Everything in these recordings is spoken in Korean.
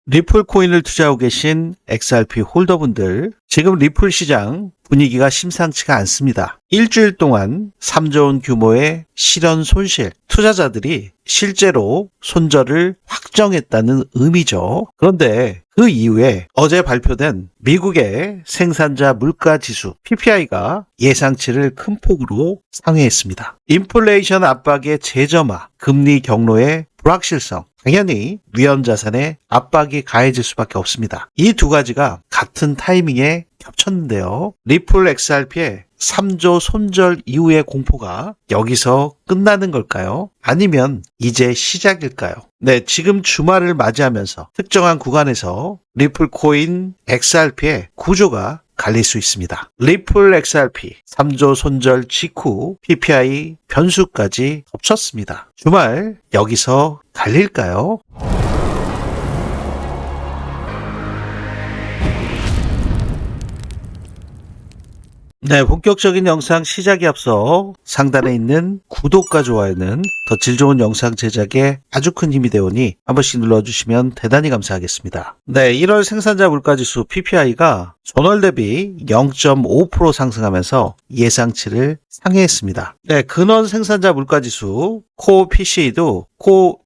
리플 코인을 투자하고 계신 XRP 홀더분들, 지금 리플 시장 분위기가 심상치가 않습니다. 일주일 동안 3조 원 규모의 실현 손실, 투자자들이 실제로 손절을 확정했다는 의미죠. 그런데 그 이후에 어제 발표된 미국의 생산자 물가 지수 PPI가 예상치를 큰 폭으로 상회했습니다. 인플레이션 압박의 재점화, 금리 경로의 불확실성, 당연히 위험자산의 압박이 가해질 수밖에 없습니다. 이 두 가지가 같은 타이밍에 겹쳤는데요. 리플 XRP의 3조 손절 이후의 공포가 여기서 끝나는 걸까요? 아니면 이제 시작일까요? 네, 지금 주말을 맞이하면서 특정한 구간에서 리플 코인 XRP의 구조가 갈릴 수 있습니다. 리플 XRP 3조 손절 직후 PPI 변수까지 겹쳤습니다. 주말 여기서 갈릴까요? 네, 본격적인 영상 시작에 앞서 상단에 있는 구독과 좋아요는 더 질 좋은 영상 제작에 아주 큰 힘이 되오니 한 번씩 눌러주시면 대단히 감사하겠습니다. 네, 1월 생산자 물가지수 PPI가 전월 대비 0.5% 상승하면서 예상치를 상회했습니다. 네, 근원 생산자 물가지수 코어 PCE도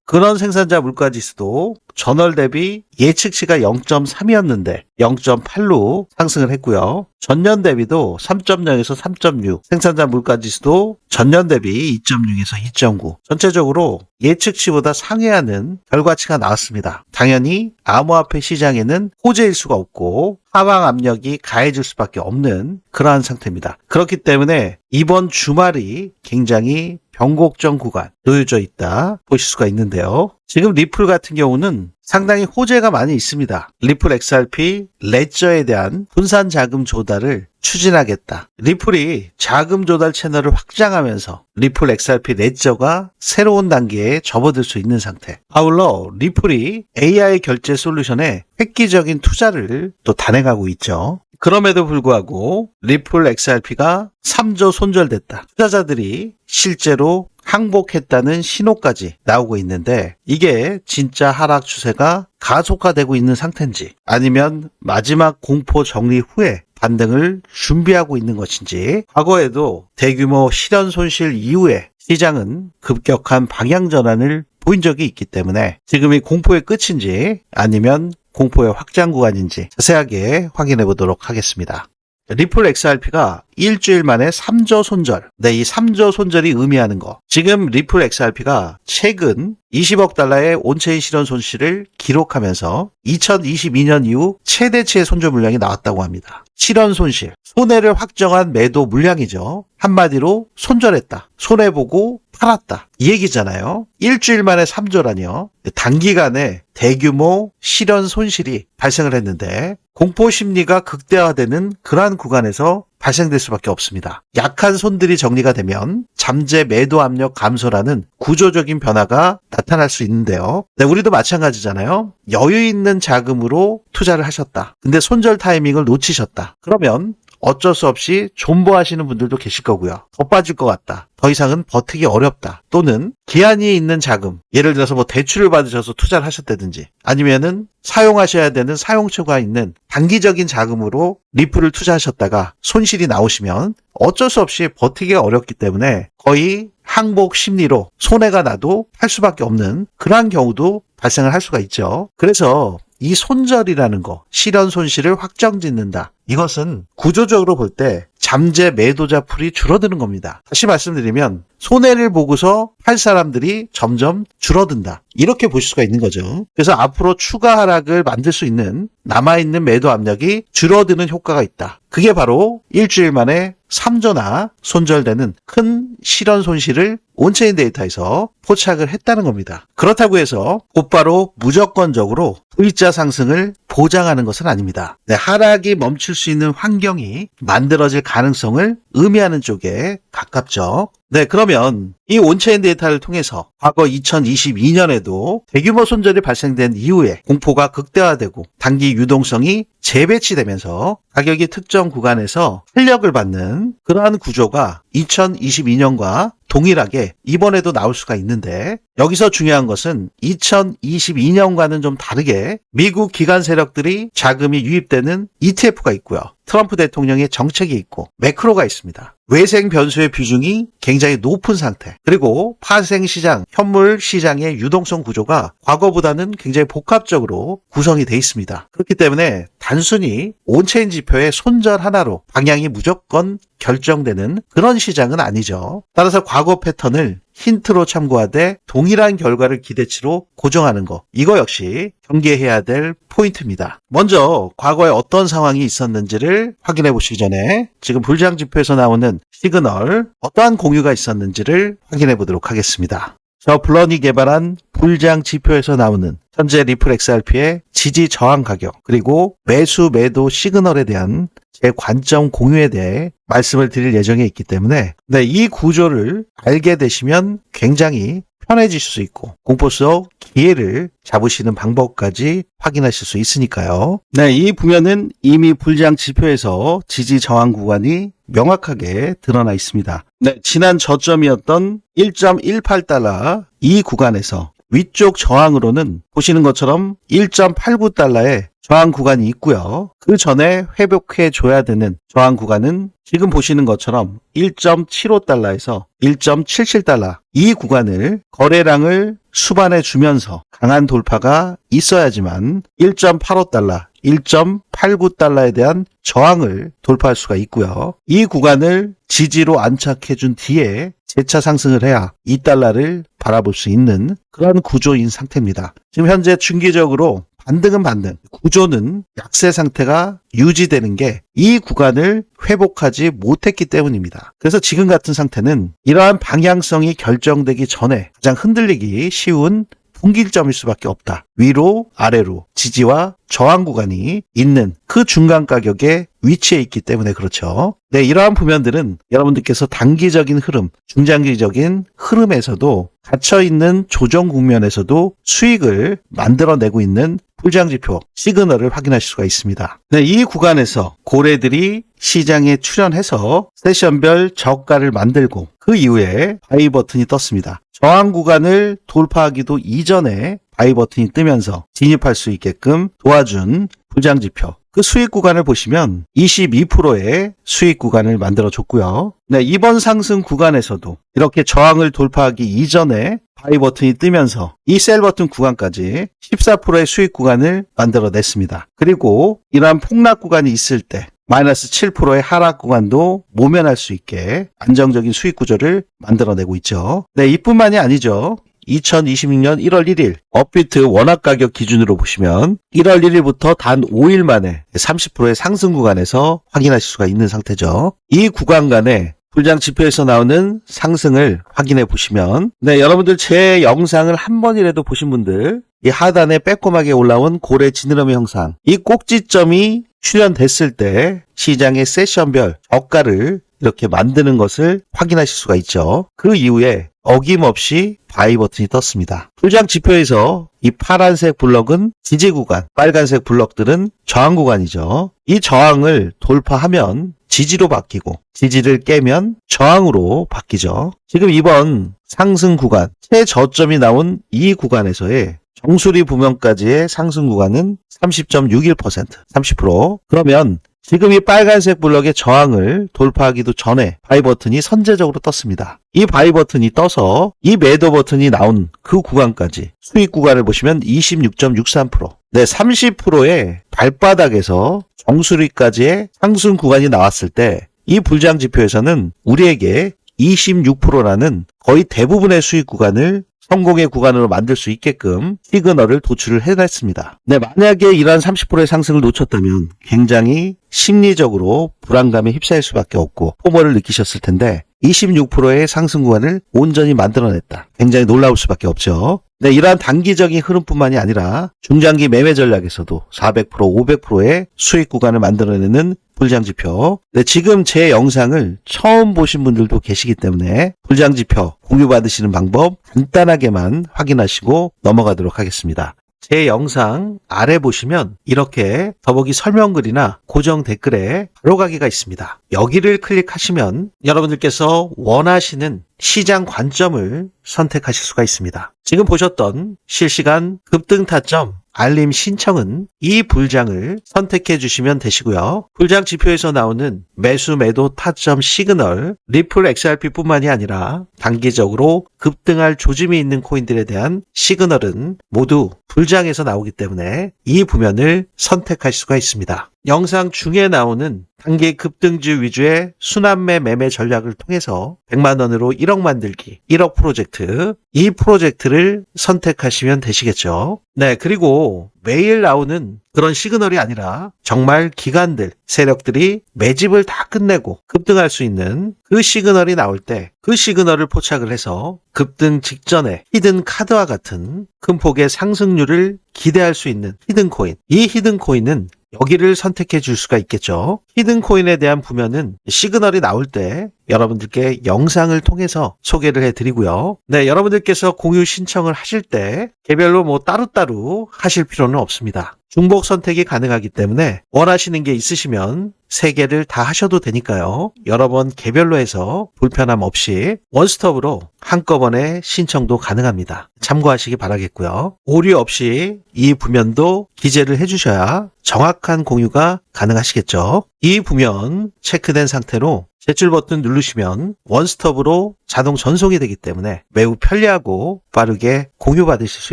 근원 생산자 물가지수도 전월 대비 예측치가 0.3이었는데 0.8로 상승을 했고요. 전년 대비도 3.0에서 3.6, 생산자 물가지수도 전년 대비 2.6에서 2.9, 전체적으로 예측치보다 상회하는 결과치가 나왔습니다. 당연히 암호화폐 시장에는 호재일 수가 없고 하방 압력이 가해질 수밖에 없는 그러한 상태입니다. 그렇기 때문에 이번 주말이 굉장히 변곡점 구간 놓여져 있다 보실 수가 있는데요. 지금 리플 같은 경우는 상당히 호재가 많이 있습니다. 리플 XRP 레저에 대한 분산 자금 조달을 추진하겠다. 리플이 자금 조달 채널을 확장하면서 리플 XRP 레저가 새로운 단계에 접어들 수 있는 상태. 아울러 리플이 AI 결제 솔루션에 획기적인 투자를 또 단행하고 있죠. 그럼에도 불구하고 리플 XRP가 3조 손절됐다. 투자자들이 실제로 항복했다는 신호까지 나오고 있는데 이게 진짜 하락 추세가 가속화되고 있는 상태인지 아니면 마지막 공포 정리 후에 반등을 준비하고 있는 것인지 과거에도 대규모 실현 손실 이후에 시장은 급격한 방향 전환을 보인 적이 있기 때문에 지금이 공포의 끝인지 아니면 공포의 확장 구간인지 자세하게 확인해 보도록 하겠습니다. 리플 XRP가 일주일 만에 3조 손절. 네, 이 3조 손절이 의미하는 거. 지금 리플 XRP가 최근 20억 달러의 온체인 실현 손실을 기록하면서 2022년 이후 최대치의 손절 물량이 나왔다고 합니다. 실현 손실, 손해를 확정한 매도 물량이죠. 한마디로 손절했다. 손해보고 팔았다. 이 얘기잖아요. 일주일 만에 3조라니요. 단기간에 대규모 실현 손실이 발생을 했는데 공포 심리가 극대화되는 그러한 구간에서 발생될 수밖에 없습니다. 약한 손들이 정리가 되면 잠재 매도 압력 감소라는 구조적인 변화가 나타날 수 있는데요. 네, 우리도 마찬가지잖아요. 여유 있는 자금으로 투자를 하셨다. 근데 손절 타이밍을 놓치셨다. 그러면 어쩔 수 없이 존버하시는 분들도 계실 거고요. 더 빠질 것 같다. 더 이상은 버티기 어렵다. 또는 기한이 있는 자금, 예를 들어서 뭐 대출을 받으셔서 투자를 하셨다든지 아니면은 사용하셔야 되는 사용처가 있는 단기적인 자금으로 리플을 투자하셨다가 손실이 나오시면 어쩔 수 없이 버티기가 어렵기 때문에 거의 항복 심리로 손해가 나도 팔 수밖에 없는 그러한 경우도 발생을 할 수가 있죠. 그래서 이 손절이라는 거, 실현 손실을 확정짓는다. 이것은 구조적으로 볼 때 잠재 매도자 풀이 줄어드는 겁니다. 다시 말씀드리면 손해를 보고서 팔 사람들이 점점 줄어든다. 이렇게 보실 수가 있는 거죠. 그래서 앞으로 추가 하락을 만들 수 있는 남아있는 매도 압력이 줄어드는 효과가 있다. 그게 바로 일주일 만에 3조나 손절되는 큰 실현 손실을 온체인 데이터에서 포착을 했다는 겁니다. 그렇다고 해서 곧바로 무조건적으로 V자 상승을 보장하는 것은 아닙니다. 네, 하락이 멈출 수 있는 환경이 만들어질 가능성을 의미하는 쪽에 가깝죠. 네, 그러면 이 온체인 데이터를 통해서 과거 2022년에도 대규모 손절이 발생된 이후에 공포가 극대화되고 단기 유동성이 재배치되면서 가격이 특정 구간에서 탄력을 받는 그러한 구조가 2022년과 동일하게 이번에도 나올 수가 있는데 여기서 중요한 것은 2022년과는 좀 다르게 미국 기관 세력들이 자금이 유입되는 ETF가 있고요. 트럼프 대통령의 정책이 있고 매크로가 있습니다. 외생 변수의 비중이 굉장히 높은 상태, 그리고 파생 시장, 현물 시장의 유동성 구조가 과거보다는 굉장히 복합적으로 구성이 돼 있습니다. 그렇기 때문에 단순히 온체인 지표의 손절 하나로 방향이 무조건 결정되는 그런 시장은 아니죠. 따라서 과거 패턴을 힌트로 참고하되 동일한 결과를 기대치로 고정하는 거, 이거 역시 경계해야 될 포인트입니다. 먼저 과거에 어떤 상황이 있었는지를 확인해 보시기 전에 지금 불장 지표에서 나오는 시그널 어떠한 공유가 있었는지를 확인해 보도록 하겠습니다. 저 블런이 개발한 불장 지표에서 나오는 현재 리플 XRP의 지지 저항 가격, 그리고 매수 매도 시그널에 대한 제 관점 공유에 대해 말씀을 드릴 예정에 있기 때문에 이 구조를 알게 되시면 굉장히 편해질 수 있고 공포 속 기회를 잡으시는 방법까지 확인하실 수 있으니까요. 이 부면은 이미 불장 지표에서 지지 저항 구간이 명확하게 드러나 있습니다. 지난 저점이었던 1.18달러 이 구간에서 위쪽 저항으로는 보시는 것처럼 1.89달러의 저항 구간이 있고요. 그 전에 회복해 줘야 되는 저항 구간은 지금 보시는 것처럼 1.75달러에서 1.77달러 이 구간을 거래량을 수반해 주면서 강한 돌파가 있어야지만 1.85달러, 1.89달러에 대한 저항을 돌파할 수가 있고요. 이 구간을 지지로 안착해 준 뒤에 재차 상승을 해야 2달러를 바라볼 수 있는 그런 구조인 상태입니다. 지금 현재 중기적으로 반등은 반등, 구조는 약세 상태가 유지되는 게 이 구간을 회복하지 못했기 때문입니다. 그래서 지금 같은 상태는 이러한 방향성이 결정되기 전에 가장 흔들리기 쉬운 분기점일 수밖에 없다. 위로 아래로 지지와 저항 구간이 있는 그 중간 가격에 위치해 있기 때문에 그렇죠. 이러한 부면들은 여러분들께서 단기적인 흐름, 중장기적인 흐름에서도 갇혀있는 조정 국면에서도 수익을 만들어내고 있는 불장지표 시그널을 확인하실 수가 있습니다. 이 구간에서 고래들이 시장에 출현해서 세션별 저가를 만들고 그 이후에 바이 버튼이 떴습니다. 저항 구간을 돌파하기도 이전에 바이 버튼이 뜨면서 진입할 수 있게끔 도와준 불장지표. 그 수익 구간을 보시면 22%의 수익 구간을 만들어줬고요. 이번 상승 구간에서도 이렇게 저항을 돌파하기 이전에 바이 버튼이 뜨면서 이 셀 버튼 구간까지 14%의 수익 구간을 만들어냈습니다. 그리고 이러한 폭락 구간이 있을 때 마이너스 7%의 하락 구간도 모면할 수 있게 안정적인 수익 구조를 만들어내고 있죠. 이뿐만이 아니죠. 2026년 1월 1일 업비트 원화 가격 기준으로 보시면 1월 1일부터 단 5일 만에 30%의 상승 구간에서 확인하실 수가 있는 상태죠. 이 구간 간에 불장 지표에서 나오는 상승을 확인해 보시면 여러분들 제 영상을 한 번이라도 보신 분들 이 하단에 빼꼼하게 올라온 고래 지느러미 형상, 이 꼭지점이 출현됐을 때 시장의 세션별 저가를 이렇게 만드는 것을 확인하실 수가 있죠. 그 이후에 어김없이 바이 버튼이 떴습니다. 불장 지표에서 이 파란색 블럭은 지지 구간, 빨간색 블럭들은 저항 구간이죠. 이 저항을 돌파하면 지지로 바뀌고 지지를 깨면 저항으로 바뀌죠. 지금 이번 상승 구간, 최저점이 나온 이 구간에서의 정수리 부면까지의 상승 구간은 30.61%, 30%. 그러면 지금 이 빨간색 블럭의 저항을 돌파하기도 전에 바이 버튼이 선제적으로 떴습니다. 이 바이 버튼이 떠서 이 매도 버튼이 나온 그 구간까지 수익 구간을 보시면 26.63%. 30%의 발바닥에서 정수리까지의 상승 구간이 나왔을 때 이 불장 지표에서는 우리에게 26%라는 거의 대부분의 수익 구간을 성공의 구간으로 만들 수 있게끔 시그널을 도출을 해냈습니다. 만약에 이러한 30%의 상승을 놓쳤다면 굉장히 심리적으로 불안감에 휩싸일 수밖에 없고 포모를 느끼셨을 텐데 26%의 상승 구간을 온전히 만들어냈다. 굉장히 놀라울 수밖에 없죠. 이러한 단기적인 흐름뿐만이 아니라 중장기 매매 전략에서도 400%, 500%의 수익 구간을 만들어내는 불장지표. 지금 제 영상을 처음 보신 분들도 계시기 때문에 불장지표 공유받으시는 방법 간단하게만 확인하시고 넘어가도록 하겠습니다. 제 영상 아래 보시면 이렇게 더보기 설명글이나 고정 댓글에 바로 가기가 있습니다. 여기를 클릭하시면 여러분들께서 원하시는 시장 관점을 선택하실 수가 있습니다. 지금 보셨던 실시간 급등 타점 알림 신청은 이 불장을 선택해 주시면 되시고요. 불장 지표에서 나오는 매수 매도 타점 시그널, 리플 XRP 뿐만이 아니라 단기적으로 급등할 조짐이 있는 코인들에 대한 시그널은 모두 불장에서 나오기 때문에 이 부면을 선택할 수가 있습니다. 영상 중에 나오는 단기 급등주 위주의 순환매 매매 전략을 통해서 100만 원으로 1억 만들기, 1억 프로젝트, 이 프로젝트를 선택하시면 되시겠죠. 네, 그리고 매일 나오는 그런 시그널이 아니라 정말 기관들, 세력들이 매집을 다 끝내고 급등할 수 있는 그 시그널이 나올 때 그 시그널을 포착을 해서 급등 직전에 히든 카드와 같은 큰 폭의 상승률을 기대할 수 있는 히든 코인. 이 히든 코인은 여기를 선택해 줄 수가 있겠죠. 히든 코인에 대한 부면은 시그널이 나올 때 여러분들께 영상을 통해서 소개를 해드리고요. 네, 여러분들께서 공유 신청을 하실 때 개별로 따로따로 하실 필요는 없습니다. 중복 선택이 가능하기 때문에 원하시는 게 있으시면 3개를 다 하셔도 되니까요. 여러 번 개별로 해서 불편함 없이 원스톱으로 한꺼번에 신청도 가능합니다. 참고하시기 바라겠고요. 오류 없이 이 부면도 기재를 해주셔야 정확한 공유가 가능하시겠죠. 이 부면 체크된 상태로 제출 버튼 누르시면 원스톱으로 자동 전송이 되기 때문에 매우 편리하고 빠르게 공유받으실 수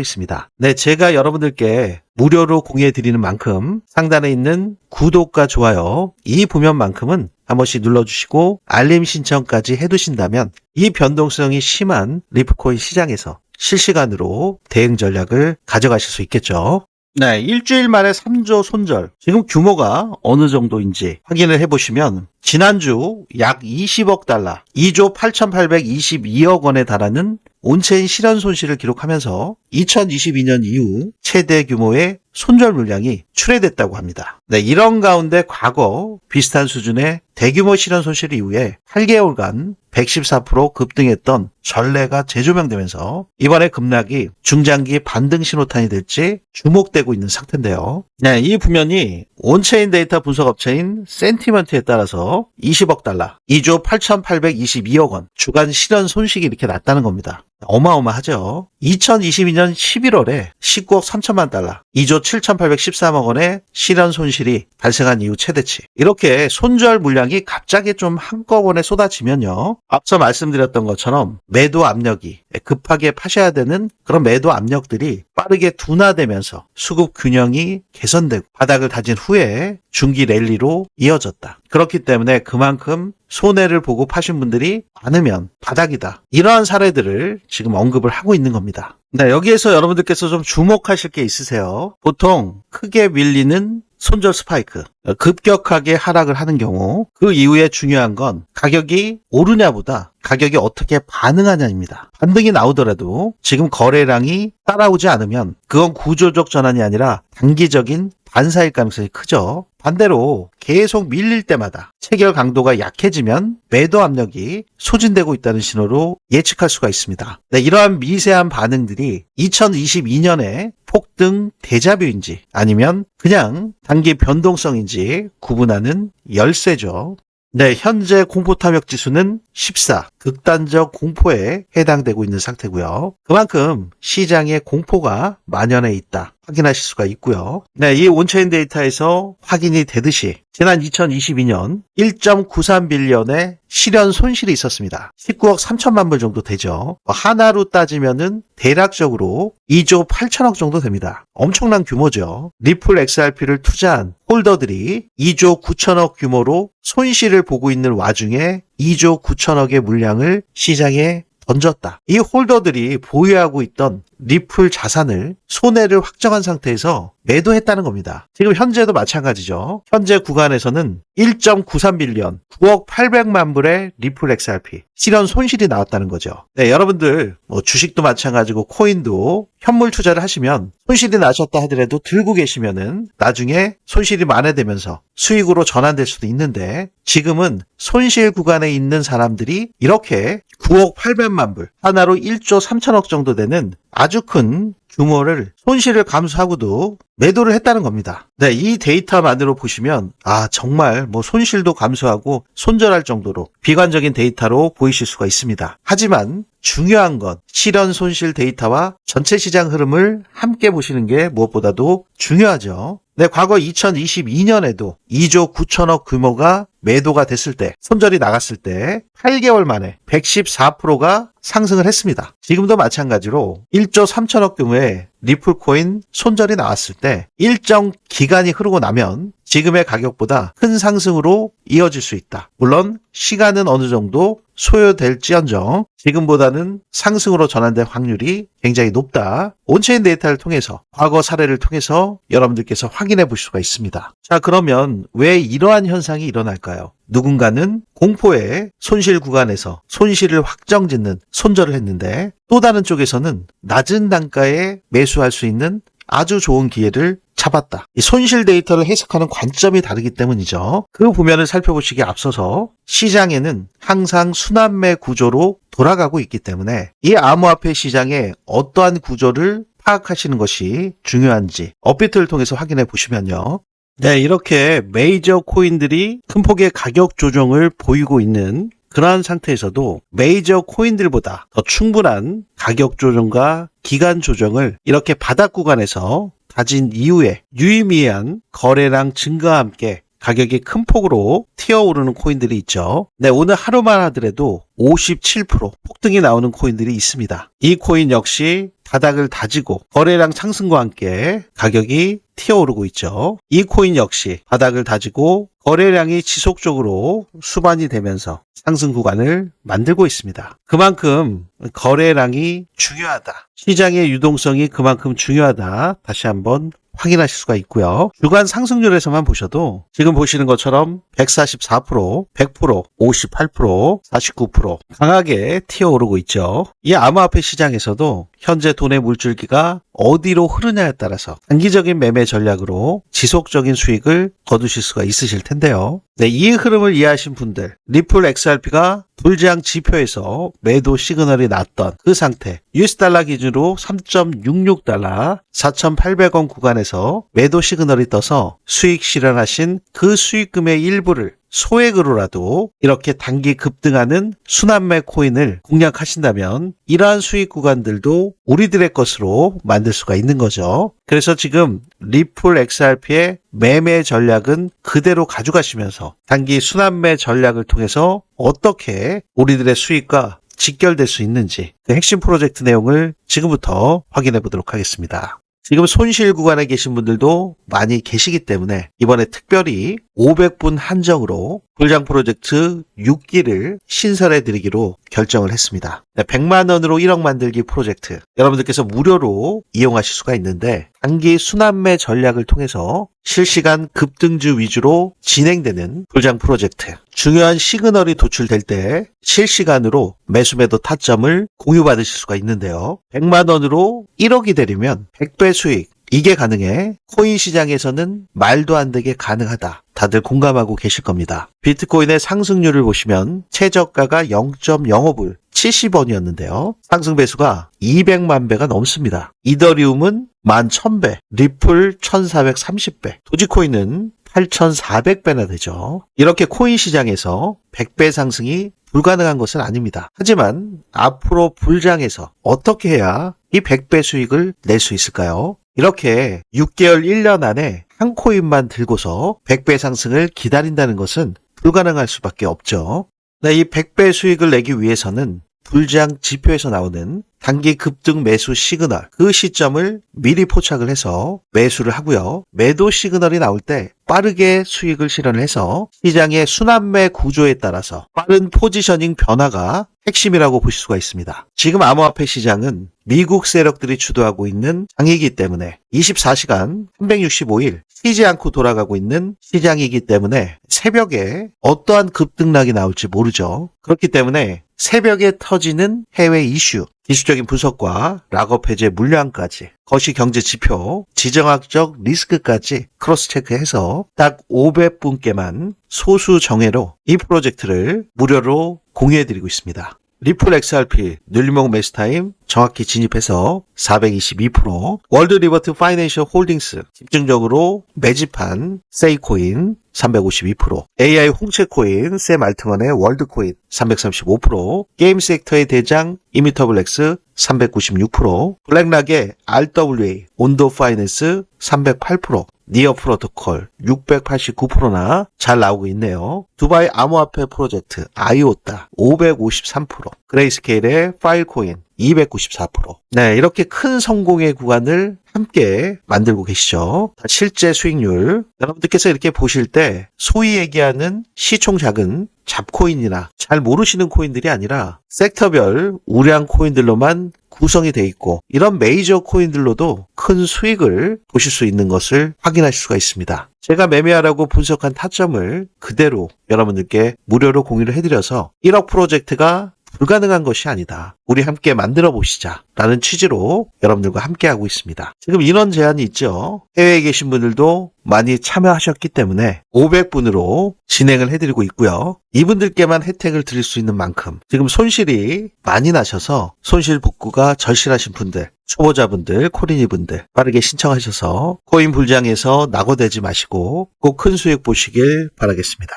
있습니다. 네, 제가 여러분들께 무료로 공유해드리는 만큼 상단에 있는 구독과 좋아요 이 부면만큼은 한 번씩 눌러주시고 알림 신청까지 해두신다면 이 변동성이 심한 리플코인 시장에서 실시간으로 대응 전략을 가져가실 수 있겠죠. 네, 일주일 만에 3조 손절. 지금 규모가 어느 정도인지 확인을 해보시면 지난주 약 20억 달러, 2조 8,822억 원에 달하는 온체인 실현 손실을 기록하면서 2022년 이후 최대 규모의 손절 물량이 출회됐다고 합니다. 네, 이런 가운데 과거 비슷한 수준의 대규모 실현 손실 이후에 8개월간 114% 급등했던 전례가 재조명되면서 이번에 급락이 중장기 반등 신호탄이 될지 주목되고 있는 상태인데요. 네, 이 부면이 온체인 데이터 분석 업체인 센티먼트에 따라서 20억 달러, 2조 8,822억 원 주간 실현 손실이 이렇게 났다는 겁니다. 어마어마하죠. 2022년 11월에 19억 3천만 달러, 2조 7,813억 원의 실현 손실이 발생한 이후 최대치. 이렇게 손절 물량이 갑자기 좀 한꺼번에 쏟아지면요. 앞서 말씀드렸던 것처럼 매도 압력이 급하게 파셔야 되는 그런 매도 압력들이 빠르게 둔화되면서 수급 균형이 개선되고 바닥을 다진 후에 중기 랠리로 이어졌다. 그렇기 때문에 그만큼 손해를 보고 파신 분들이 많으면 바닥이다. 이러한 사례들을 지금 언급을 하고 있는 겁니다. 네, 여기에서 여러분들께서 좀 주목하실 게 있으세요. 보통 크게 밀리는 손절 스파이크, 급격하게 하락을 하는 경우 그 이후에 중요한 건 가격이 오르냐보다 가격이 어떻게 반응하냐입니다. 반등이 나오더라도 지금 거래량이 따라오지 않으면 그건 구조적 전환이 아니라 단기적인 반사일 가능성이 크죠. 반대로 계속 밀릴 때마다 체결 강도가 약해지면 매도 압력이 소진되고 있다는 신호로 예측할 수가 있습니다. 네, 이러한 미세한 반응들이 2022년에 폭등 대자뷰인지 아니면 그냥 단기 변동성인지 구분하는 열쇠죠. 네, 현재 공포탐욕 지수는 14, 극단적 공포에 해당되고 있는 상태고요. 그만큼 시장에 공포가 만연해 있다 확인하실 수가 있고요. 네, 이 온체인 데이터에서 확인이 되듯이 지난 2022년 1.93빌리언의 실현 손실이 있었습니다. 19억 3천만 불 정도 되죠. 하나로 따지면은 대략적으로 2조 8천억 정도 됩니다. 엄청난 규모죠. 리플 XRP를 투자한 홀더들이 2조 9천억 규모로 손실을 보고 있는 와중에 2조 9천억의 물량을 시장에 던졌다. 이 홀더들이 보유하고 있던 리플 자산을 손해를 확정한 상태에서 매도했다는 겁니다. 지금 현재도 마찬가지죠. 현재 구간에서는 1.93빌리언, 9억 800만 불의 리플 XRP 실현 손실이 나왔다는 거죠. 네, 여러분들 주식도 마찬가지고 코인도 현물 투자를 하시면 손실이 나셨다 하더라도 들고 계시면은 나중에 손실이 만회되면서 수익으로 전환될 수도 있는데 지금은 손실 구간에 있는 사람들이 이렇게 9억 800만 불, 하나로 1조 3천억 정도 되는 아주 큰 규모를 손실을 감수하고도 매도를 했다는 겁니다. 네, 이 데이터만으로 보시면 정말 손실도 감수하고 손절할 정도로 비관적인 데이터로 보이실 수가 있습니다. 하지만 중요한 건 실현 손실 데이터와 전체 시장 흐름을 함께 보시는 게 무엇보다도 중요하죠. 네, 과거 2022년에도 2조 9천억 규모가 매도가 됐을 때, 손절이 나갔을 때 8개월 만에 114%가 상승을 했습니다. 지금도 마찬가지로 1조 3천억 규모의 리플코인 손절이 나왔을 때 일정 기간이 흐르고 나면 지금의 가격보다 큰 상승으로 이어질 수 있다. 물론 시간은 어느 정도 소요될지언정 지금보다는 상승으로 전환될 확률이 굉장히 높다. 온체인 데이터를 통해서 과거 사례를 통해서 여러분들께서 확인해 볼 수가 있습니다. 자, 그러면 왜 이러한 현상이 일어날까요? 누군가는 공포의 손실 구간에서 손실을 확정짓는 손절을 했는데 또 다른 쪽에서는 낮은 단가에 매수할 수 있는 아주 좋은 기회를 잡았다. 이 손실 데이터를 해석하는 관점이 다르기 때문이죠. 그 부면을 살펴보시기에 앞서서 시장에는 항상 순환매 구조로 돌아가고 있기 때문에 이 암호화폐 시장의 어떠한 구조를 파악하시는 것이 중요한지 업비트를 통해서 확인해 보시면요. 네, 이렇게 메이저 코인들이 큰 폭의 가격 조정을 보이고 있는 그러한 상태에서도 메이저 코인들보다 더 충분한 가격 조정과 기간 조정을 이렇게 바닥 구간에서 가진 이후에 유의미한 거래량 증가와 함께 가격이 큰 폭으로 튀어오르는 코인들이 있죠. 네, 오늘 하루만 하더라도 57% 폭등이 나오는 코인들이 있습니다. 이 코인 역시 바닥을 다지고 거래량 상승과 함께 가격이 튀어오르고 있죠. 이 코인 역시 바닥을 다지고 거래량이 지속적으로 수반이 되면서 상승 구간을 만들고 있습니다. 그만큼 거래량이 중요하다. 시장의 유동성이 그만큼 중요하다. 다시 한번 확인하실 수가 있고요. 주간 상승률에서만 보셔도 지금 보시는 것처럼 144%, 100%, 58%, 49% 강하게 튀어오르고 있죠. 이 암호화폐 시장에서도 현재 돈의 물줄기가 어디로 흐르냐에 따라서 단기적인 매매 전략으로 지속적인 수익을 거두실 수가 있으실 텐데요. 네, 이 흐름을 이해하신 분들, 리플 XRP가 불장 지표에서 매도 시그널이 났던 그 상태, US 달러 기준으로 3.66달러, 4,800원 구간에서 매도 시그널이 떠서 수익 실현하신 그 수익금의 일부를 소액으로라도 이렇게 단기 급등하는 순환매 코인을 공략하신다면 이러한 수익 구간들도 우리들의 것으로 만들 수가 있는 거죠. 그래서 지금 리플 XRP의 매매 전략은 그대로 가져가시면서 단기 순환매 전략을 통해서 어떻게 우리들의 수익과 직결될 수 있는지 그 핵심 프로젝트 내용을 지금부터 확인해 보도록 하겠습니다. 지금 손실 구간에 계신 분들도 많이 계시기 때문에 이번에 특별히 500분 한정으로 불장 프로젝트 6기를 신설해 드리기로 결정을 했습니다. 100만 원으로 1억 만들기 프로젝트 여러분들께서 무료로 이용하실 수가 있는데 단기 순환매 전략을 통해서 실시간 급등주 위주로 진행되는 불장 프로젝트 중요한 시그널이 도출될 때 실시간으로 매수매도 타점을 공유받으실 수가 있는데요. 100만 원으로 1억이 되려면 100배 수익 이게 가능해 코인 시장에서는 말도 안 되게 가능하다. 다들 공감하고 계실 겁니다. 비트코인의 상승률을 보시면 최저가가 0.05불 70원이었는데요. 상승 배수가 200만 배가 넘습니다. 이더리움은 11,000배, 리플 1,430배, 도지코인은 8,400배나 되죠. 이렇게 코인 시장에서 100배 상승이 불가능한 것은 아닙니다. 하지만 앞으로 불장에서 어떻게 해야 이 100배 수익을 낼 수 있을까요? 이렇게 6개월 1년 안에 한 코인만 들고서 100배 상승을 기다린다는 것은 불가능할 수밖에 없죠. 네, 이 100배 수익을 내기 위해서는 불장 지표에서 나오는 단기 급등 매수 시그널 그 시점을 미리 포착을 해서 매수를 하고요. 매도 시그널이 나올 때 빠르게 수익을 실현을 해서 시장의 순환매 구조에 따라서 빠른 포지셔닝 변화가 핵심이라고 보실 수가 있습니다. 지금 암호화폐 시장은 미국 세력들이 주도하고 있는 장이기 때문에 24시간 365일 쉬지 않고 돌아가고 있는 시장이기 때문에 새벽에 어떠한 급등락이 나올지 모르죠. 그렇기 때문에 새벽에 터지는 해외 이슈, 기술적인 분석과 락업 해제 물량까지, 거시경제 지표, 지정학적 리스크까지 크로스 체크해서 딱 500분께만 소수 정예로 이 프로젝트를 무료로 공유해드리고 있습니다. 리플 XRP 늘리목 매수타임 정확히 진입해서 422%, 월드 리버트 파이낸셜 홀딩스 집중적으로 매집한 세이코인 352%, AI 홍채코인 샘 알트먼의 월드코인 335%, 게임 섹터의 대장 이미터블렉스 396%, 블랙락의 RWA 온도 파이낸스 308%, 니어 프로토콜 689%나 잘 나오고 있네요. 두바이 암호화폐 프로젝트 아이오타 553%, 그레이스케일의 파일코인 294%. 네, 이렇게 큰 성공의 구간을 함께 만들고 계시죠. 실제 수익률, 여러분들께서 이렇게 보실 때 소위 얘기하는 시총 작은 잡코인이나 잘 모르시는 코인들이 아니라 섹터별 우량 코인들로만 구성이 돼 있고, 이런 메이저 코인들로도 큰 수익을 보실 수 있는 것을 확인하실 수가 있습니다. 제가 매매하라고 분석한 타점을 그대로 여러분들께 무료로 공유를 해드려서 1억 프로젝트가 불가능한 것이 아니다, 우리 함께 만들어 보시자 라는 취지로 여러분들과 함께 하고 있습니다. 지금 인원 제한이 있죠. 해외에 계신 분들도 많이 참여하셨기 때문에 500분으로 진행을 해드리고 있고요. 이분들께만 혜택을 드릴 수 있는 만큼 지금 손실이 많이 나셔서 손실 복구가 절실하신 분들, 초보자분들, 코린이분들 빠르게 신청하셔서 코인 불장에서 낙오되지 마시고 꼭 큰 수익 보시길 바라겠습니다.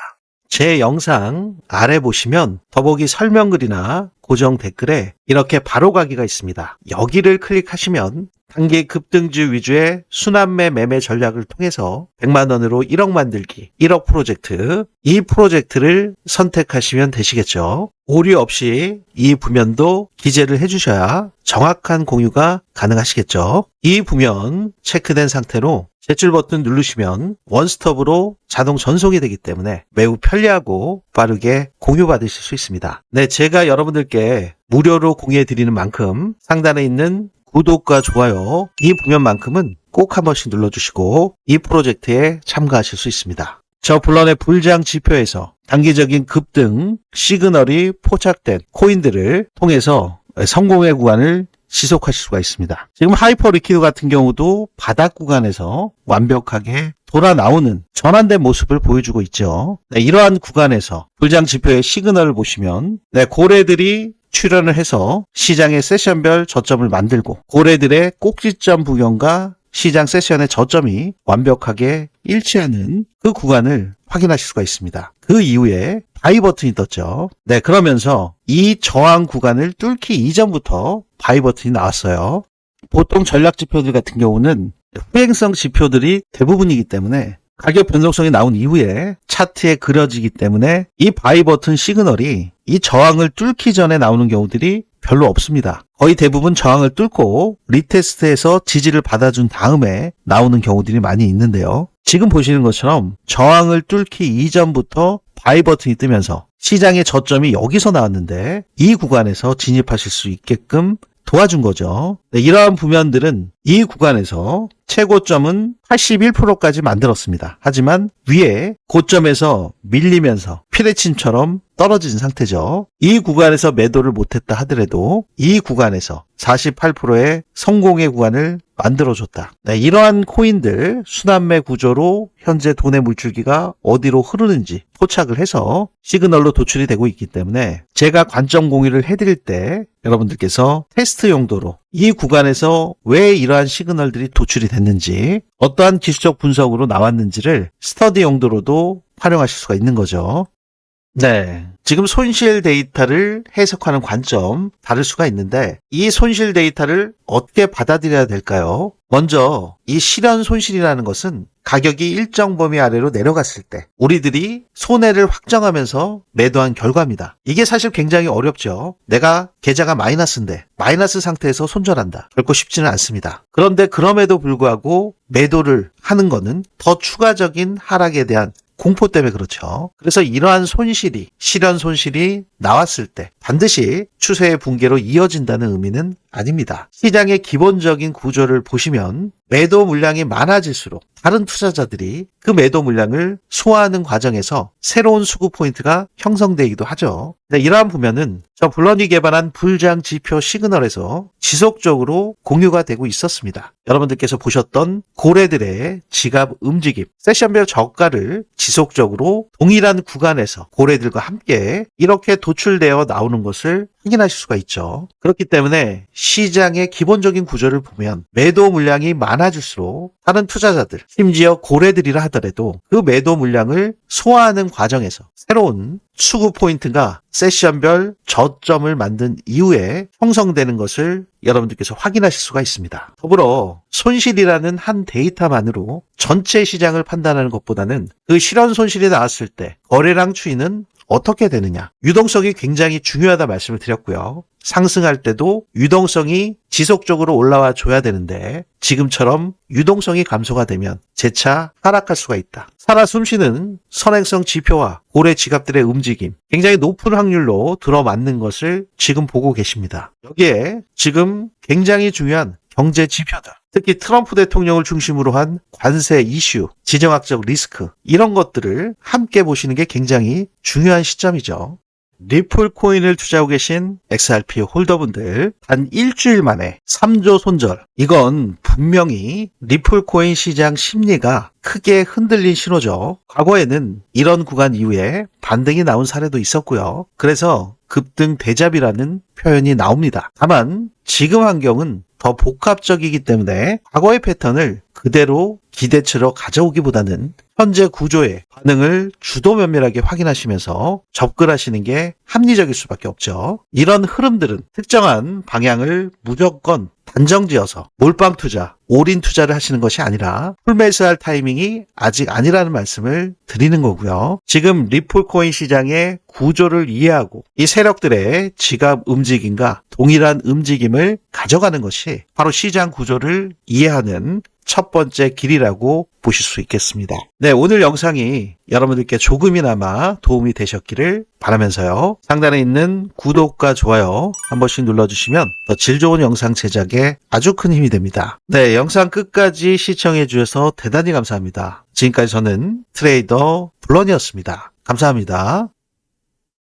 제 영상 아래 보시면 더보기 설명글이나 고정 댓글에 이렇게 바로가기가 있습니다. 여기를 클릭하시면 단기 급등주 위주의 순환매 매매 전략을 통해서 100만 원으로 1억 만들기, 1억 프로젝트, 이 프로젝트를 선택하시면 되시겠죠. 오류 없이 이 부면도 기재를 해주셔야 정확한 공유가 가능하시겠죠. 이 부면 체크된 상태로 제출 버튼 누르시면 원스톱으로 자동 전송이 되기 때문에 매우 편리하고 빠르게 공유받으실 수 있습니다. 네, 제가 여러분들께 무료로 공유해드리는 만큼 상단에 있는 구독과 좋아요, 이 부면만큼은 꼭 한 번씩 눌러주시고 이 프로젝트에 참가하실 수 있습니다. 저 블런의 불장 지표에서 단기적인 급등 시그널이 포착된 코인들을 통해서 성공의 구간을 지속하실 수가 있습니다. 지금 하이퍼 리퀴드 같은 경우도 바닥 구간에서 완벽하게 돌아 나오는 전환된 모습을 보여주고 있죠. 네, 이러한 구간에서 불장 지표의 시그널을 보시면 고래들이 출현을 해서 시장의 세션별 저점을 만들고, 고래들의 꼭지점 부경과 시장 세션의 저점이 완벽하게 일치하는 그 구간을 확인하실 수가 있습니다. 그 이후에 바이 버튼이 떴죠. 네, 그러면서 이 저항 구간을 뚫기 이전부터 바이 버튼이 나왔어요. 보통 전략 지표들 같은 경우는 후행성 지표들이 대부분이기 때문에 가격 변동성이 나온 이후에 차트에 그려지기 때문에 이 바이 버튼 시그널이 이 저항을 뚫기 전에 나오는 경우들이 별로 없습니다. 거의 대부분 저항을 뚫고 리테스트해서 지지를 받아준 다음에 나오는 경우들이 많이 있는데요. 지금 보시는 것처럼 저항을 뚫기 이전부터 바이 버튼이 뜨면서 시장의 저점이 여기서 나왔는데 이 구간에서 진입하실 수 있게끔 도와준 거죠. 네, 이러한 부면들은 이 구간에서 최고점은 81%까지 만들었습니다. 하지만 위에 고점에서 밀리면서 피레침처럼 떨어진 상태죠. 이 구간에서 매도를 못했다 하더라도 이 구간에서 48%의 성공의 구간을 만들어줬다. 네, 이러한 코인들 순환매 구조로 현재 돈의 물줄기가 어디로 흐르는지 포착을 해서 시그널로 도출이 되고 있기 때문에 제가 관점 공유를 해드릴 때 여러분들께서 테스트 용도로 이 구간에서 왜 이러한 시그널들이 도출이 됐는지, 어떠한 기술적 분석으로 나왔는지를 스터디 용도로도 활용하실 수가 있는 거죠. 네, 지금 손실 데이터를 해석하는 관점 다를 수가 있는데 이 손실 데이터를 어떻게 받아들여야 될까요? 먼저 이 실현 손실이라는 것은 가격이 일정 범위 아래로 내려갔을 때 우리들이 손해를 확정하면서 매도한 결과입니다. 이게 사실 굉장히 어렵죠. 내가 계좌가 마이너스인데 마이너스 상태에서 손절한다. 결코 쉽지는 않습니다. 그런데 그럼에도 불구하고 매도를 하는 것은 더 추가적인 하락에 대한 공포 때문에 그렇죠. 그래서 이러한 손실이, 실현 손실이 나왔을 때 반드시 추세의 붕괴로 이어진다는 의미는 아닙니다. 시장의 기본적인 구조를 보시면 매도 물량이 많아질수록 다른 투자자들이 그 매도 물량을 소화하는 과정에서 새로운 수급 포인트가 형성되기도 하죠. 네, 이러한 부면은 저 블런이 개발한 불장 지표 시그널에서 지속적으로 공유가 되고 있었습니다. 여러분들께서 보셨던 고래들의 지갑 움직임, 세션별 저가를 지속적으로 동일한 구간에서 고래들과 함께 이렇게 도출되어 나오는 것을 확인하실 수가 있죠. 그렇기 때문에 시장의 기본적인 구조를 보면 매도 물량이 많아질수록 다른 투자자들, 심지어 고래들이라 하더라도 그 매도 물량을 소화하는 과정에서 새로운 추구 포인트가 세션별 저점을 만든 이후에 형성되는 것을 여러분들께서 확인하실 수가 있습니다. 더불어 손실이라는 한 데이터만으로 전체 시장을 판단하는 것보다는 그 실현 손실이 나왔을 때 거래량 추이는 어떻게 되느냐. 유동성이 굉장히 중요하다 말씀을 드렸고요. 상승할 때도 유동성이 지속적으로 올라와 줘야 되는데 지금처럼 유동성이 감소가 되면 재차 하락할 수가 있다. 살아 숨쉬는 선행성 지표와 고래 지갑들의 움직임 굉장히 높은 확률로 들어맞는 것을 지금 보고 계십니다. 여기에 지금 굉장히 중요한 경제 지표들, 특히 트럼프 대통령을 중심으로 한 관세 이슈, 지정학적 리스크 이런 것들을 함께 보시는 게 굉장히 중요한 시점이죠. 리플 코인을 투자하고 계신 XRP 홀더분들 단 일주일 만에 3조 손절. 이건 분명히 리플 코인 시장 심리가 크게 흔들린 신호죠. 과거에는 이런 구간 이후에 반등이 나온 사례도 있었고요. 그래서 급등 대잡이라는 표현이 나옵니다. 다만 지금 환경은 더 복합적이기 때문에 과거의 패턴을 그대로 기대치로 가져오기보다는 현재 구조의 반응을 주도 면밀하게 확인하시면서 접근하시는 게 합리적일 수밖에 없죠. 이런 흐름들은 특정한 방향을 무조건 단정지어서 몰빵 투자, 올인 투자를 하시는 것이 아니라 풀매수할 타이밍이 아직 아니라는 말씀을 드리는 거고요. 지금 리플코인 시장의 구조를 이해하고 이 세력들의 지갑 움직임과 동일한 움직임을 가져가는 것이 바로 시장 구조를 이해하는 첫 번째 길이라고 보실 수 있겠습니다. 네, 오늘 영상이 여러분들께 조금이나마 도움이 되셨기를 바라면서요. 상단에 있는 구독과 좋아요 한 번씩 눌러주시면 더 질 좋은 영상 제작에 아주 큰 힘이 됩니다. 네, 영상 끝까지 시청해 주셔서 대단히 감사합니다. 지금까지 저는 트레이더 블런이었습니다. 감사합니다.